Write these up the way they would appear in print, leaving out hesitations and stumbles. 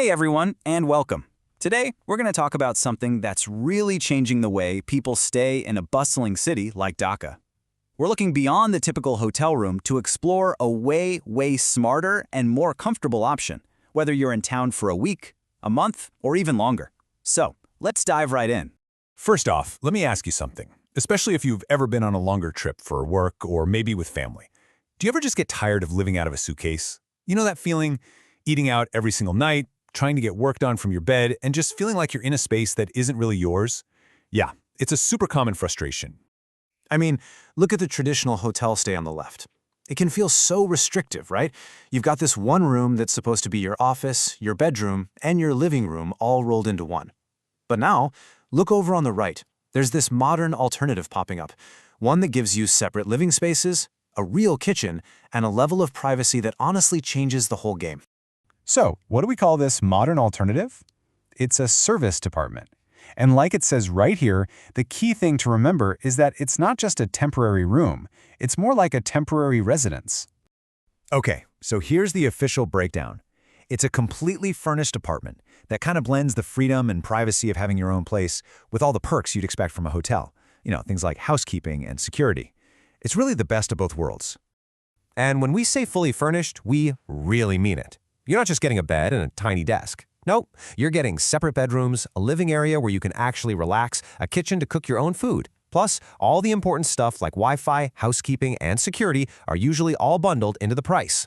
Hey everyone, and welcome. Today, we're going to talk about something that's really changing the way people stay in a bustling city like Dhaka. We're looking beyond the typical hotel room to explore a way smarter and more comfortable option, whether you're in town for a week, a month, or even longer. So, let's dive right in. First off, let me ask you something, especially if you've ever been on a longer trip for work or maybe with family. Do you ever just get tired of living out of a suitcase? You know that feeling? Eating out every single night, trying to get work done from your bed, and just feeling like you're in a space that isn't really yours? Yeah, it's a super common frustration. I mean, look at the traditional hotel stay on the left. It can feel so restrictive, right? You've got this one room that's supposed to be your office, your bedroom, and your living room all rolled into one. But now, look over on the right. There's this modern alternative popping up, one that gives you separate living spaces, a real kitchen, and a level of privacy that honestly changes the whole game. So, what do we call this modern alternative? It's a service department. And like it says right here, the key thing to remember is that it's not just a temporary room, it's more like a temporary residence. Okay, so here's the official breakdown. It's a completely furnished apartment that kind of blends the freedom and privacy of having your own place with all the perks you'd expect from a hotel. You know, things like housekeeping and security. It's really the best of both worlds. And when we say fully furnished, we really mean it. You're not just getting a bed and a tiny desk. Nope, you're getting separate bedrooms, a living area where you can actually relax, a kitchen to cook your own food. Plus, all the important stuff like Wi-Fi, housekeeping, and security are usually all bundled into the price.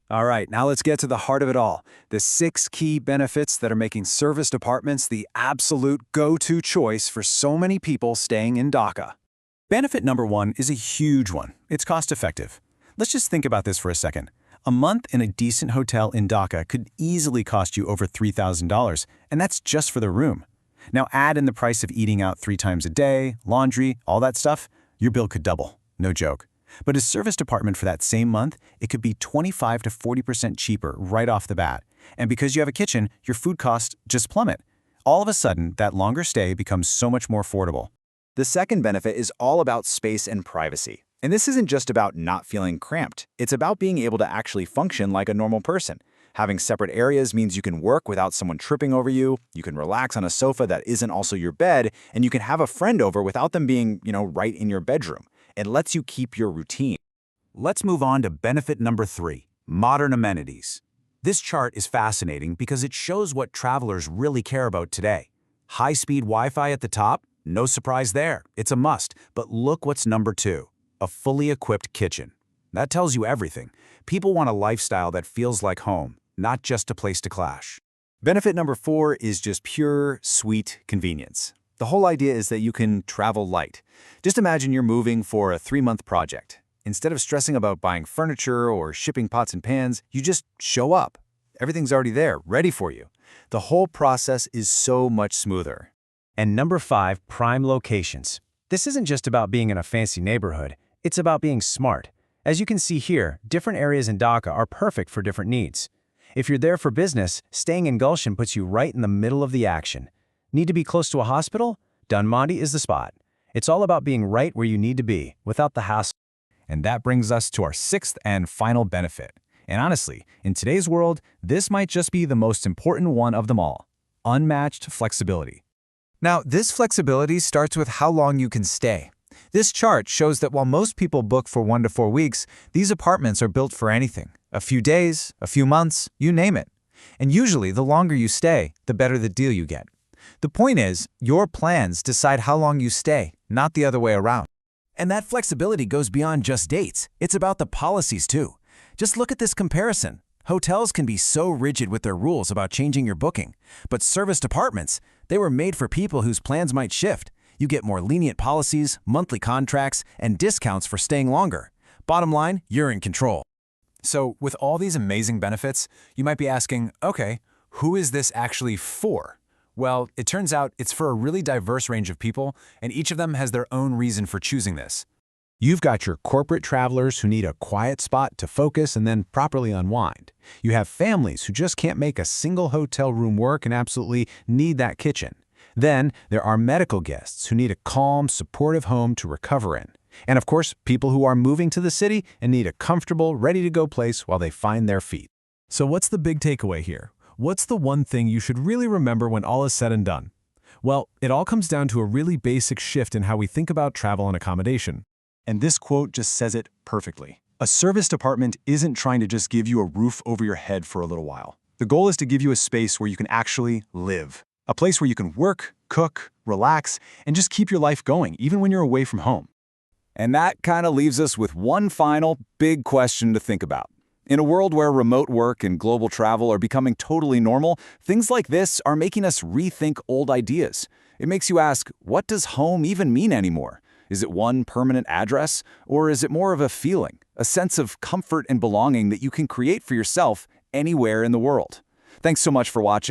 All right, now let's get to the heart of it all. The 6 key benefits that are making serviced apartments the absolute go-to choice for so many people staying in Dhaka. Benefit number 1 is a huge one. It's cost-effective. Let's just think about this for a second. A month in a decent hotel in Dhaka could easily cost you over $3,000, and that's just for the room. Now add in the price of eating out 3 times a day, laundry, all that stuff, your bill could double. No joke. But a serviced apartment for that same month, it could be 25 to 40% cheaper right off the bat. And because you have a kitchen, your food costs just plummet. All of a sudden, that longer stay becomes so much more affordable. The second benefit is all about space and privacy. And this isn't just about not feeling cramped. It's about being able to actually function like a normal person. Having separate areas means you can work without someone tripping over you, you can relax on a sofa that isn't also your bed, and you can have a friend over without them being, right in your bedroom. It lets you keep your routine. Let's move on to benefit number 3, modern amenities. This chart is fascinating because it shows what travelers really care about today. High-speed Wi-Fi at the top? No surprise there. It's a must. But look what's number 2. A fully equipped kitchen. That tells you everything. People want a lifestyle that feels like home, not just a place to clash. Benefit number 4 is just pure, sweet convenience. The whole idea is that you can travel light. Just imagine you're moving for a 3-month project. Instead of stressing about buying furniture or shipping pots and pans, you just show up. Everything's already there, ready for you. The whole process is so much smoother. And number 5, prime locations. This isn't just about being in a fancy neighborhood. It's about being smart. As you can see here, different areas in Dhaka are perfect for different needs. If you're there for business, staying in Gulshan puts you right in the middle of the action. Need to be close to a hospital? Dunmandi is the spot. It's all about being right where you need to be, without the hassle. And that brings us to our 6th and final benefit. And honestly, in today's world, this might just be the most important one of them all. Unmatched flexibility. Now, this flexibility starts with how long you can stay. This chart shows that while most people book for 1 to 4 weeks, these apartments are built for anything. A few days, a few months, you name it. And usually, the longer you stay, the better the deal you get. The point is, your plans decide how long you stay, not the other way around. And that flexibility goes beyond just dates. It's about the policies too. Just look at this comparison. Hotels can be so rigid with their rules about changing your booking. But serviced apartments, they were made for people whose plans might shift. You get more lenient policies, monthly contracts, and discounts for staying longer. Bottom line, you're in control. So, with all these amazing benefits, you might be asking, okay, who is this actually for? Well, it turns out it's for a really diverse range of people, and each of them has their own reason for choosing this. You've got your corporate travelers who need a quiet spot to focus and then properly unwind. You have families who just can't make a single hotel room work and absolutely need that kitchen. Then there are medical guests who need a calm, supportive home to recover in. And of course, people who are moving to the city and need a comfortable, ready-to-go place while they find their feet. So what's the big takeaway here? What's the one thing you should really remember when all is said and done? Well, it all comes down to a really basic shift in how we think about travel and accommodation. And this quote just says it perfectly. A serviced apartment isn't trying to just give you a roof over your head for a little while. The goal is to give you a space where you can actually live. A place where you can work, cook, relax, and just keep your life going, even when you're away from home. And that kind of leaves us with one final big question to think about. In a world where remote work and global travel are becoming totally normal, things like this are making us rethink old ideas. It makes you ask, what does home even mean anymore? Is it one permanent address, or is it more of a feeling, a sense of comfort and belonging that you can create for yourself anywhere in the world? Thanks so much for watching.